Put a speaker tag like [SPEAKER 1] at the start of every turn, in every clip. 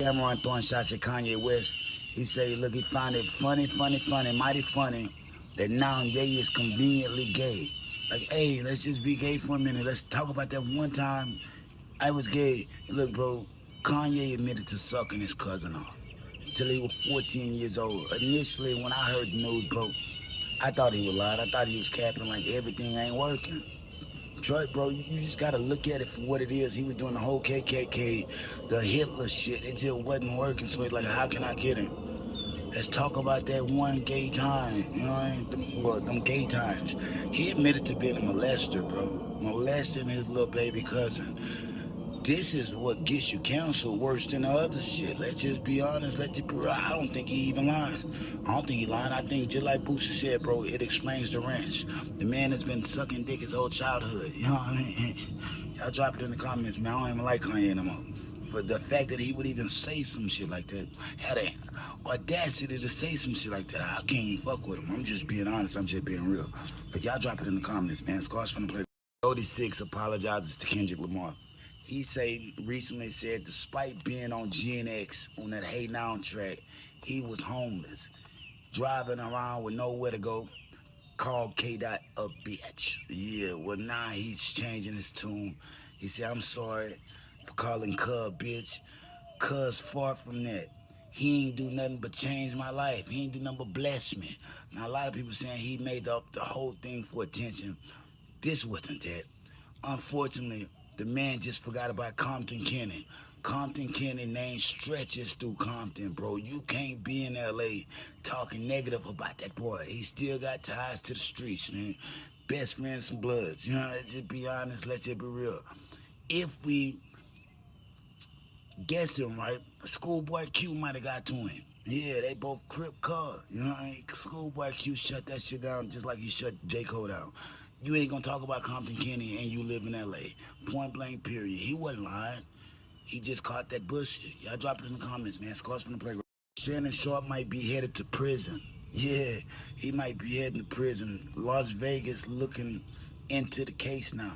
[SPEAKER 1] Camron throwing shots at Kanye West. He said, look, he found it funny, mighty funny that now Yayo is conveniently gay. Like, hey, let's just be gay for a minute. Let's talk about that one time I was gay. Look, bro, Kanye admitted to sucking his cousin off till he was 14 years old. Initially, when I heard the news, bro, I thought he was lying. I thought he was capping like everything ain't working. Troy, bro, you just gotta look at it for what it is. He was doing the whole KKK, the Hitler shit. It just wasn't working. So he's like, how can I get him? Let's talk about that one gay time. You know what I mean? Them gay times. He admitted to being a molester, bro. Molesting his little baby cousin. This is what gets you canceled worse than the other shit. Let's just be honest. Let's just be real. I don't think he even lying. I don't think he lying. I think just like Boosie said, bro, it explains the ranch. The man has been sucking dick his whole childhood. You know what I mean? Y'all drop it in the comments, man. I don't even like Kanye no more. But the fact that he would even say some shit like that, had a audacity to say some shit like that, I can't even fuck with him. I'm just being honest. I'm just being real. But y'all drop it in the comments, man. Scars from the play. 36 apologizes to Kendrick Lamar. He recently said despite being on GNX on that Hey Now track, he was homeless, driving around with nowhere to go. Called K. Dot a bitch. Yeah, well now he's changing his tune. He said, I'm sorry for calling Cub bitch. Cuz far from that. He ain't do nothing but change my life. He ain't do nothing but bless me. Now a lot of people saying he made up the whole thing for attention. This wasn't that. Unfortunately, the man just forgot about Compton Kenny. Compton Kenny name stretches through Compton, bro. You can't be in LA talking negative about that boy. He still got ties to the streets, man. Best friends and bloods. You know, let's just be honest, let's just be real. If we guess him right, Schoolboy Q might have got to him. Yeah, they both crip car. You know what I mean? Schoolboy Q shut that shit down just like he shut J. Cole down. You ain't gonna talk about Compton Kenny and you live in LA. Point blank, period. He wasn't lying. He just caught that bullshit. Y'all drop it in the comments, man. Scars from the playground. Shannon Sharpe might be headed to prison. Yeah, he might be heading to prison. Las Vegas looking into the case now.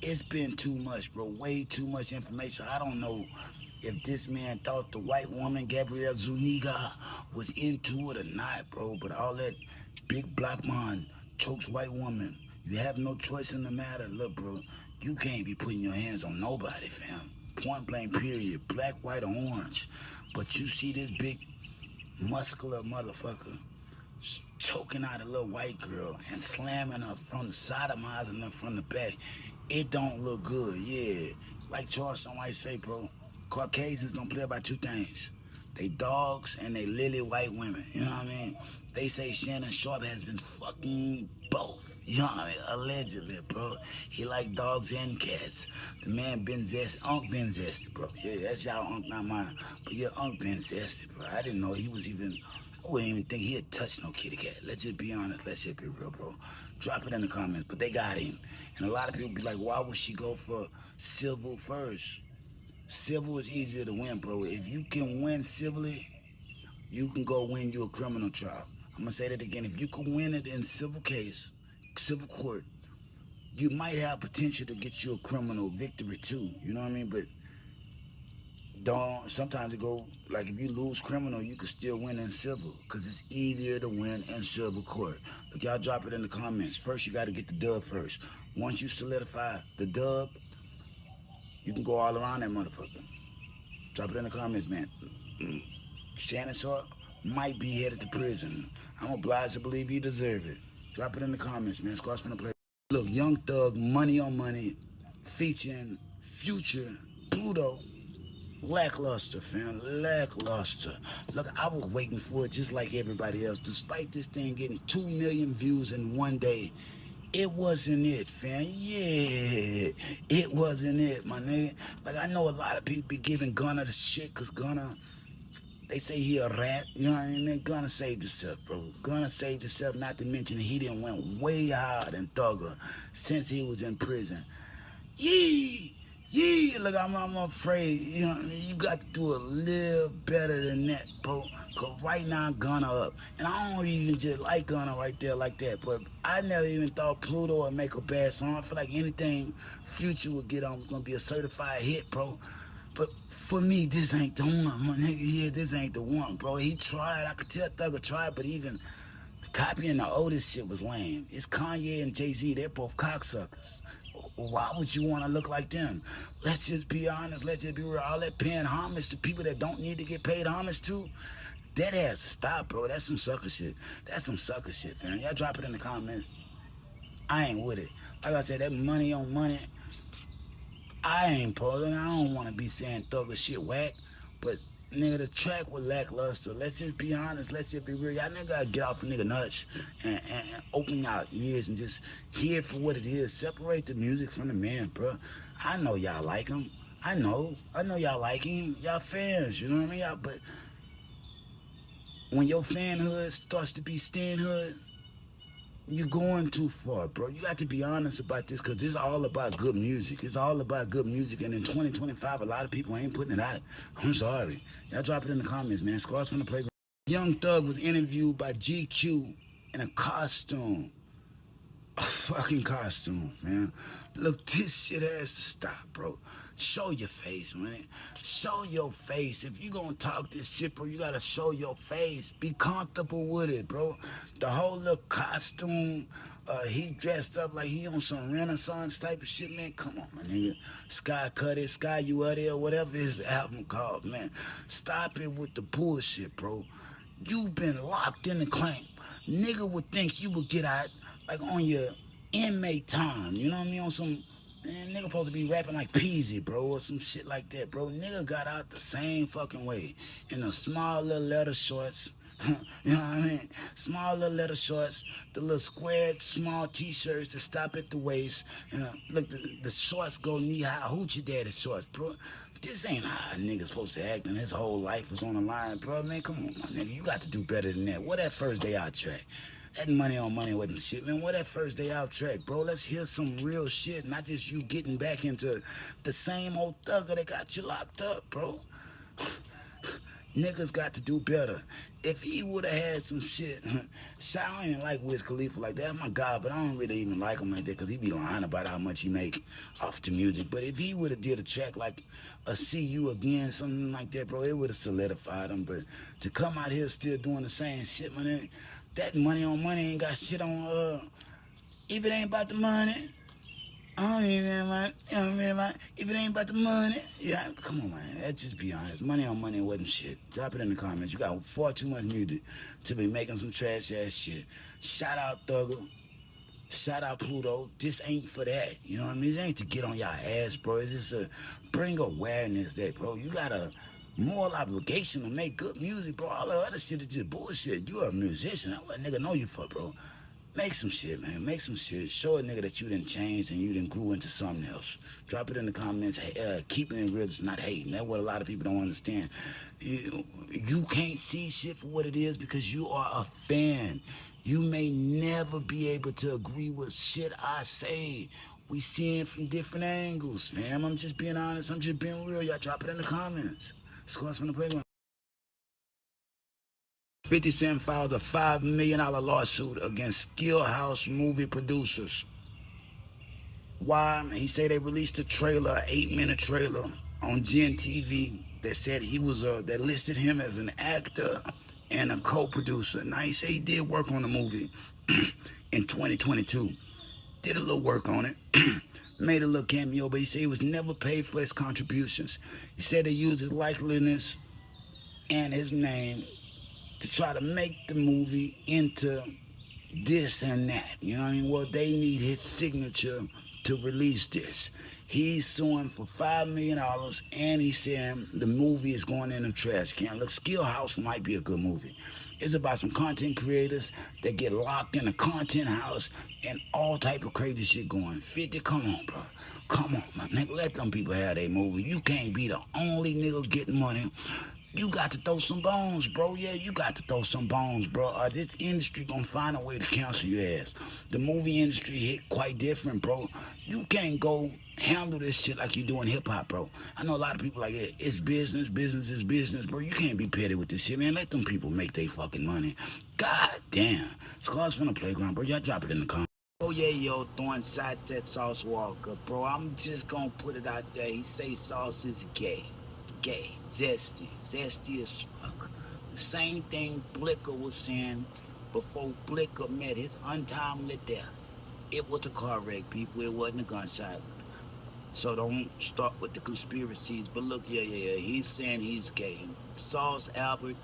[SPEAKER 1] It's been too much, bro. Way too much information. I don't know if this man thought the white woman, Gabrielle Zuniga, was into it or not, bro. But all that big black man chokes white woman. You have no choice in the matter. Look, bro, you can't be putting your hands on nobody, fam. Point blank, period. Black, white, or orange. But you see this big, muscular motherfucker choking out a little white girl and slamming her from the side of my eyes and then from the back. It don't look good, yeah. Like Charleston White say, bro, Caucasians don't play about two things. They dogs and they lily white women. You know what I mean? They say Shannon Sharpe has been fucking both. You know what I mean? Allegedly, bro. He like dogs and cats. The man been zesty. Unc been zesty, bro. Yeah, that's y'all Unc, not mine. But yeah, Unc been zesty, bro. I didn't know he was even... I wouldn't even think he had touched no kitty cat. Let's just be honest. Let's just be real, bro. Drop it in the comments. But they got him. And a lot of people be like, why would she go for civil first? Civil is easier to win, bro. If you can win civilly, you can go win you a criminal trial. I'm gonna say that again. If you can win it in civil case, civil court, you might have potential to get you a criminal victory too. You know what I mean? But don't sometimes it go like if you lose criminal, you can still win in civil because it's easier to win in civil court. Look, y'all drop it in the comments. First, you got to get the dub first. Once you solidify the dub, you can go all around that motherfucker. Drop it in the comments, man. Shannon Sharpe might be headed to prison. I'm obliged to believe he deserve it. Drop it in the comments, man. Scars from the play. Look, Young Thug, Money on Money, featuring Future, Pluto, Lackluster, fam. Lackluster. Look, I was waiting for it just like everybody else. Despite this thing getting 2 million views in one day, it wasn't it, fam. Yeah, it wasn't it, my nigga. Like, I know a lot of people be giving Gunna the shit because Gunna, they say he a rat. You know what I mean? Gunna saved himself, bro. Gunna saved himself, not to mention he didn't went way higher than Thugger since he was in prison. Yee! Yee! Look, I'm afraid, you know what I mean? You got to do a little better than that, bro. Because right now, Gunna up. And I don't even just like Gunna right there like that. But I never even thought Pluto would make a bad song. I feel like anything Future would get on was going to be a certified hit, bro. But For me, this ain't the one, my nigga. Yeah, this ain't the one, bro. He tried. I could tell Thugger tried, but even copying the oldest shit was lame. It's Kanye and Jay-Z. They're both cocksuckers. Why would you want to look like them? Let's just be honest. Let's just be real. All that paying homage to people that don't need to get paid homage to, that has to stop, bro. That's some sucker shit. That's some sucker shit, fam. Y'all drop it in the comments. I ain't with it. Like I said, that money on money, I ain't posing. I don't want to be saying Thugger shit whack, but nigga, the track with Lackluster. Let's just be honest. Let's just be real. Y'all nigga gotta get off a nigga nuts and open y'all ears and just hear it for what it is. Separate the music from the man, bro. I know y'all like him. I know y'all like him. Y'all fans, you know what I mean? Y'all, but when your fanhood starts to be stanhood, you're going too far, bro. You got to be honest about this because this is all about good music. It's all about good music. And in 2025, a lot of people ain't putting it out. I'm sorry. Y'all drop it in the comments, man. Scars from the playground. Young Thug was interviewed by GQ in a costume. A fucking costume, man. Look, this shit has to stop, bro. Show your face, man. Show your face. If you gonna talk this shit, bro, you gotta show your face. Be comfortable with it, bro. The whole little costume, he dressed up like he on some Renaissance type of shit, man. Come on, my nigga. Sky Cut It, Sky You Out There, whatever his album called, man. Stop it with the bullshit, bro. You been locked in the clank. Nigga would think you would get out like on your inmate time. You know what I mean? On some, man, nigga supposed to be rapping like Peasy, bro, or some shit like that, bro. Nigga got out the same fucking way. In the small little leather shorts. You know what I mean? Small little leather shorts, the little squared small t-shirts that stop at the waist. Look, the shorts go knee-high hoochie daddy shorts, bro. This ain't how a nigga supposed to act and his whole life was on the line, bro. Man, come on, my nigga. You got to do better than that. What that first day out track? That money on money wasn't shit, man. What that first day out track, bro? Let's hear some real shit, not just you getting back into the same old thugger that got you locked up, bro. Niggas got to do better. If he would have had some shit, I don't even like Wiz Khalifa like that, my God, but I don't really even like him like that because he be lying about how much he make off the music. But if he would have did a track like a See You Again, something like that, bro, it would have solidified him. But to come out here still doing the same shit, man, that money on money ain't got shit on, if it ain't about the money, I don't even like, you know what I mean? Like, if it ain't about the money, yeah, come on, man. Let's just be honest. Money on money wasn't shit. Drop it in the comments. You got far too much music to be making some trash ass shit. Shout out Thugger. Shout out Pluto. This ain't for that. You know what I mean? It ain't to get on y'all ass, bro. It's just to bring awareness that, bro, you got a moral obligation to make good music, bro. All the other shit is just bullshit. You a musician. That's what a nigga know you for, bro. Make some shit, man. Make some shit. Show a nigga that you done changed and you done grew into something else. Drop it in the comments. Keeping it real is not hating. That's what a lot of people don't understand. You can't see shit for what it is because you are a fan. You may never be able to agree with shit I say. We see it from different angles, fam. I'm just being honest. I'm just being real. Y'all drop it in the comments. Scores from the playground. 50 Cent filed a $5 million lawsuit against Skill House movie producers. Why? He said they released a trailer, an 8-minute trailer on Gen TV that said he was that listed him as an actor and a co-producer. Now he said he did work on the movie in 2022. Did a little work on it. Made a little cameo, but he said he was never paid for his contributions. He said they used his likeliness and his name to try to make the movie into this and that. You know what I mean? Well, they need his signature to release this. He's suing for $5 million and he's saying the movie is going in the trash can. Look, Skill House might be a good movie. It's about some content creators that get locked in a content house and all type of crazy shit going. 50, come on, bro. Come on, my nigga. Let them people have their movie. You can't be the only nigga getting money. You got to throw some bones, bro. Yeah, you got to throw some bones, bro. This industry gonna find a way to cancel your ass. The movie industry hit quite different, bro. You can't go handle this shit like you do in hip-hop, bro. I know a lot of people like, it's business, business is business, bro. You can't be petty with this shit, man. Let them people make their fucking money. God damn. Scars from the playground, bro. Y'all drop it in the comments. Oh, yeah, yo, throwing shots at Sauce Walka, bro. I'm just gonna put it out there. He say Sauce is gay. gay, zesty as fuck. The same thing Blicker was saying before Blicker met his untimely death. It was a car wreck, people. It wasn't a gunshot. So don't start with the conspiracies. But look, yeah. He's saying he's gay. Sauce Albert,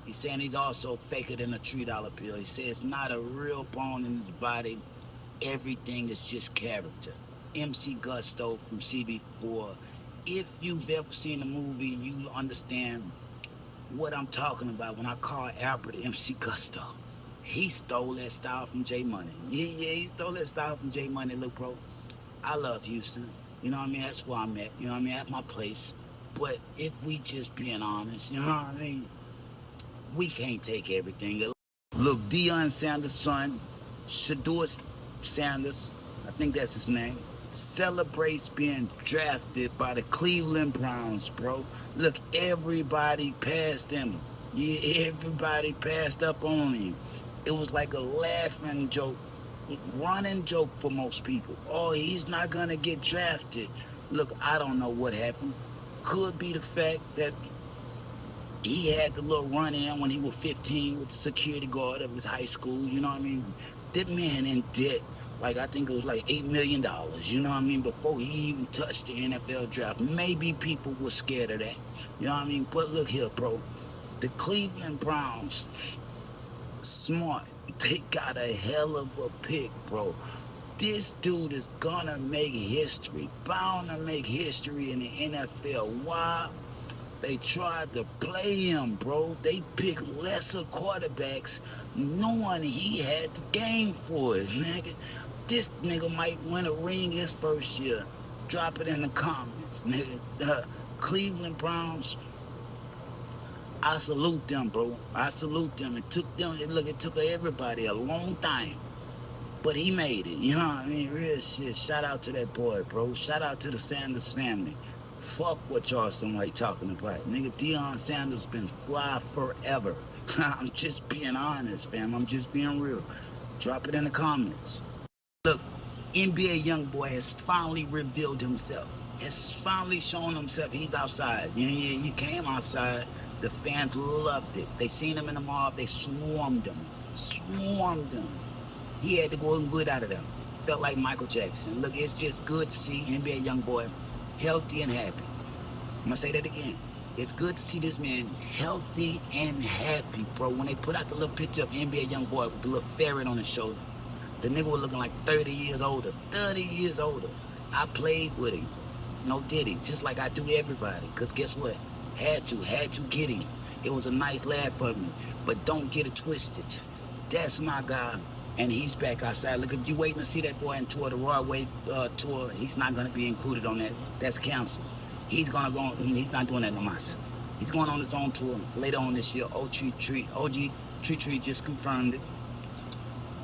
[SPEAKER 1] he's saying he's also faker than a $3 bill. He says it's not a real bone in his body. Everything is just character. MC Gusto from CB4. If you've ever seen the movie, you understand what I'm talking about when I call Albert MC Gusto. He stole that style from J Money. Yeah, he stole that style from J Money. Look, bro, I love Houston. You know what I mean? That's where I'm at. You know what I mean? That's my place. But if we just being honest, you know what I mean? We can't take everything. Look, Deion Sanders' son, Shedeur Sanders, I think that's his name, celebrates being drafted by the Cleveland Browns, bro. Look, everybody passed him. Yeah, everybody passed up on him. It was like a laughing joke, running joke for most people. Oh, he's not gonna get drafted. Look, I don't know what happened. Could be the fact that he had the little run-in when he was 15 with the security guard of his high school, you know what I mean? That man in debt, like I think it was like $8 million, you know what I mean, before he even touched the NFL draft. Maybe people were scared of that, you know what I mean? But look here, bro, the Cleveland Browns, smart, they got a hell of a pick, bro. This dude is gonna make history, bound to make history in the NFL. Why? They tried to play him, bro. They picked lesser quarterbacks knowing he had the game for it, nigga. This nigga might win a ring his first year. Drop it in the comments, nigga. Cleveland Browns, I salute them, bro. I salute them. It took everybody a long time. But he made it, you know what I mean? Real shit. Shout out to that boy, bro. Shout out to the Sanders family. Fuck what Charleston White talking about. Nigga, Deion Sanders been fly forever. I'm just being honest, fam. I'm just being real. Drop it in the comments. Look, NBA YoungBoy has finally revealed himself. Has finally shown himself he's outside. Yeah, he came outside. The fans loved it. They seen him in the mob. They swarmed him. He had to go and good out of them. Felt like Michael Jackson. Look, it's just good to see NBA YoungBoy healthy and happy. I'm gonna say that again. It's good to see this man healthy and happy, bro. When they put out the little picture of NBA YoungBoy with the little ferret on his shoulder, the nigga was looking like 30 years older. 30 years older. I played with him. No diddy. Just like I do everybody. Because guess what? Had to get him. It was a nice laugh for me. But don't get it twisted. That's my guy. And he's back outside. Look, if you waiting to see that boy in tour, the Raw Wave tour, he's not going to be included on that. That's canceled. He's going to go, he's not doing that no more. He's going on his own tour later on this year. OG Tree just confirmed it.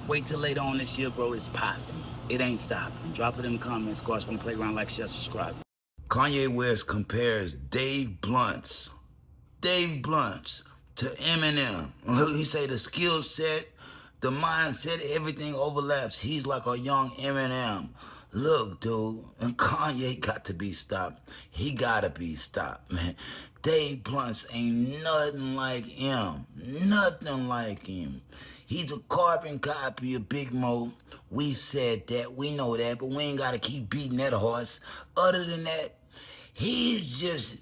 [SPEAKER 1] Wait till later on this year, bro. It's popping. It ain't stopping. Drop it in the comments. Of course, from Playground, like, share, subscribe. Kanye West compares Dave Blunt's to Eminem. He say the skill set, the mindset, everything overlaps. He's like a young Eminem. Look, dude, and Kanye got to be stopped. He gotta be stopped, man. Dave Blunt's ain't nothing like him. Nothing like him. He's a carbon copy of Big Mo. We said that, we know that, but we ain't gotta keep beating that horse. Other than that, he's just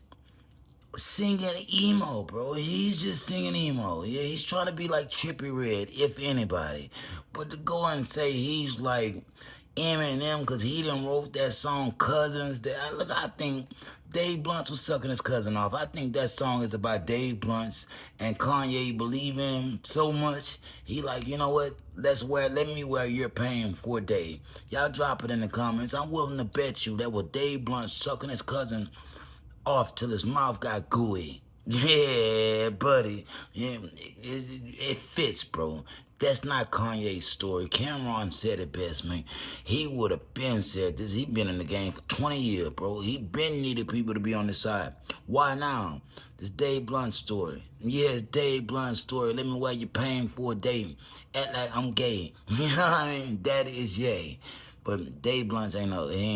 [SPEAKER 1] singing emo, bro. He's just singing emo. Yeah, he's trying to be like Trippie Redd, if anybody. But to go and say he's like Eminem because he done wrote that song Cousins. I think Dave Blunt was sucking his cousin off. I think that song is about Dave Blunt and Kanye believing him so much. He like, you know what? Let me wear your pain for a day. Y'all drop it in the comments. I'm willing to bet you that was Dave Blunt sucking his cousin off till his mouth got gooey. Yeah, buddy. Yeah, it fits, bro. That's not Kanye's story. Camron said it best, man. He would have been said this. He been in the game for 20 years, bro. He been needed people to be on his side. Why now? This Dave Blunt's story. Yeah, it's Dave Blunt's story. Let me wear your pain for a day. Act like I'm gay. You know what I mean? That is yay. But Dave Blunt he ain't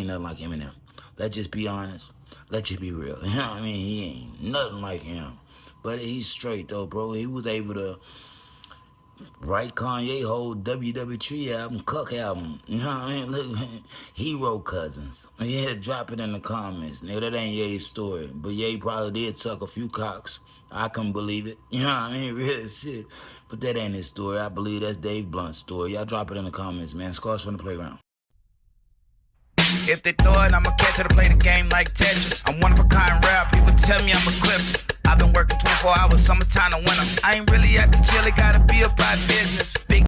[SPEAKER 1] nothing like Eminem. Let's just be honest. Let's just be real. You know what I mean? He ain't nothing like him. But he's straight though, bro. He was able to write Kanye whole WW3 album, Cuck album. You know what I mean? Look, hero cousins. Yeah, drop it in the comments. Nigga, that ain't Ye's story. But Ye probably did suck a few cocks. I couldn't believe it. You know what I mean? Real shit. But that ain't his story. I believe that's Dave Blunt's story. Y'all drop it in the comments, man. Scars from the playground.
[SPEAKER 2] If they throw it, I'ma catch it to play the game like Tetris. I'm one of a kind rap, people tell me I'm equipped. I've been working 24 hours, summertime to winter. I ain't really at the chill, it gotta be about business. Big